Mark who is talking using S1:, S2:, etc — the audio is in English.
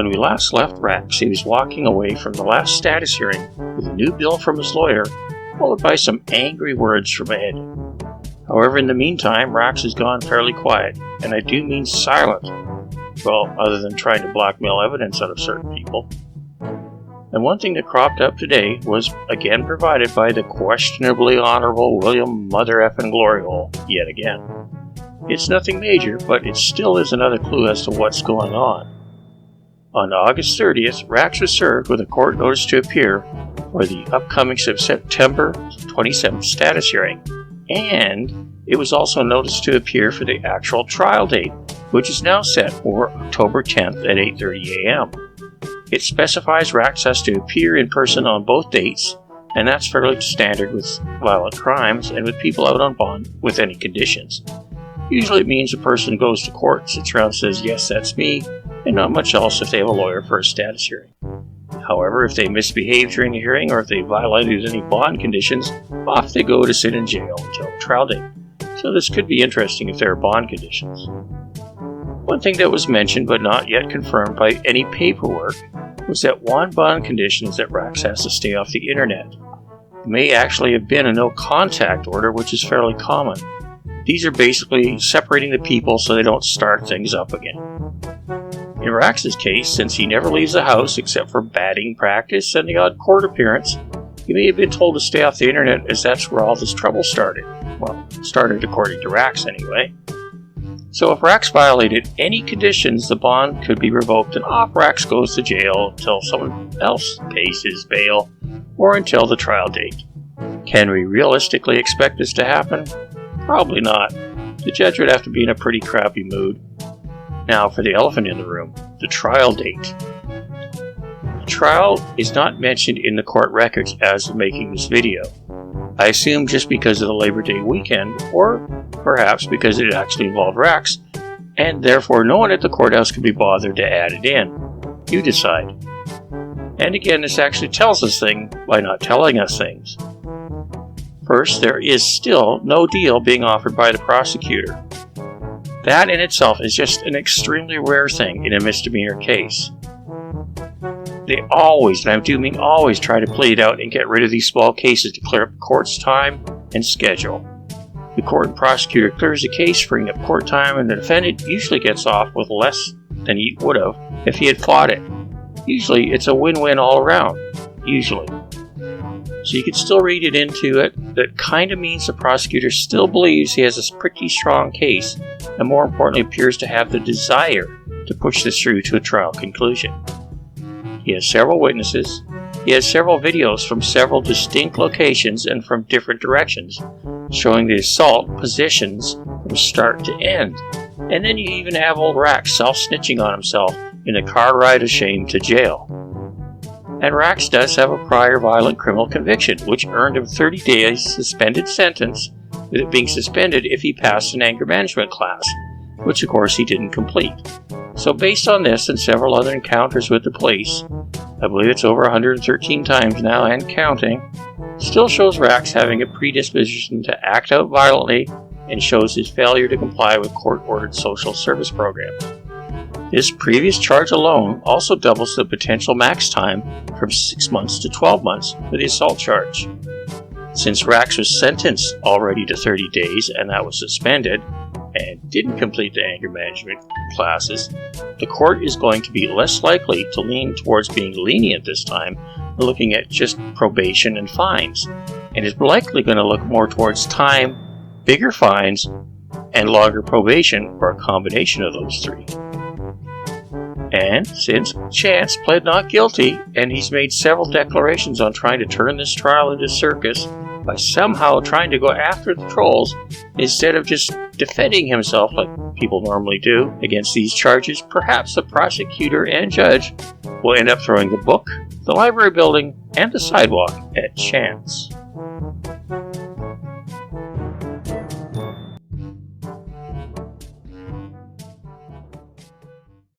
S1: when we last left Raxx, he was walking away from the last status hearing with a new bill from his lawyer, followed by some angry words from Ed. However, in the meantime, Raxx has gone fairly quiet, and I do mean silent. Well, other than trying to blackmail evidence out of certain people. And one thing that cropped up today was again provided by the questionably honorable William Mother Effin' Gloryhole, yet again. It's nothing major, but it still is another clue as to what's going on. On August 30th, Raxx was served with a court notice to appear for the upcoming September 27th status hearing, and it was also noticed to appear for the actual trial date, which is now set for October 10th at 8:30 a.m. It specifies Raxx has to appear in person on both dates, and that's fairly standard with violent crimes and with people out on bond with any conditions. Usually it means a person goes to court, sits around and says, yes, that's me, and not much else if they have a lawyer for a status hearing. However, if they misbehave during the hearing or if they violated any bond conditions, off they go to sit in jail until the trial date. So this could be interesting if there are bond conditions. One thing that was mentioned but not yet confirmed by any paperwork was that one bond condition is that Raxx has to stay off the internet. It may actually have been a no contact order, which is fairly common. These are basically separating the people so they don't start things up again. In Raxx's case, since he never leaves the house except for batting practice and the odd court appearance, he may have been told to stay off the internet as that's where all this trouble started. Well, started according to Raxx anyway. So if Raxx violated any conditions, the bond could be revoked and off Raxx goes to jail until someone else pays his bail or until the trial date. Can we realistically expect this to happen? Probably not. The judge would have to be in a pretty crappy mood. Now for the elephant in the room, the trial date. The trial is not mentioned in the court records as of making this video. I assume just because of the Labor Day weekend, or perhaps because it actually involved Raxx, and therefore no one at the courthouse could be bothered to add it in. You decide. And again, this actually tells us things by not telling us things. First, there is still no deal being offered by the prosecutor. That in itself is just an extremely rare thing in a misdemeanor case. They always, and I do mean always, try to plead out and get rid of these small cases to clear up the court's time and schedule. The court and prosecutor clears the case, freeing up court time, and the defendant usually gets off with less than he would have if he had fought it. Usually it's a win-win all around. Usually. So you can still read it into it. That kind of means the prosecutor still believes he has a pretty strong case, and more importantly appears to have the desire to push this through to a trial conclusion. He has several witnesses. He has several videos from several distinct locations and from different directions, showing the assault positions from start to end. And then you even have old Raxx self-snitching on himself in a car ride of shame to jail. And Raxx does have a prior violent criminal conviction, which earned him 30 days suspended sentence, with it being suspended if he passed an anger management class, which of course he didn't complete. So based on this and several other encounters with the police, I believe it's over 113 times now and counting, still shows Raxx having a predisposition to act out violently and shows his failure to comply with court-ordered social service programs. This previous charge alone also doubles the potential max time from 6 months to 12 months for the assault charge. Since Raxx was sentenced already to 30 days and that was suspended, and didn't complete the anger management classes, the court is going to be less likely to lean towards being lenient this time, looking at just probation and fines, and is likely going to look more towards time, bigger fines, and longer probation, or a combination of those three. And since Chance pled not guilty, and he's made several declarations on trying to turn this trial into a circus by somehow trying to go after the trolls instead of just defending himself like people normally do against these charges, perhaps the prosecutor and judge will end up throwing the book, the library building, and the sidewalk at Chance.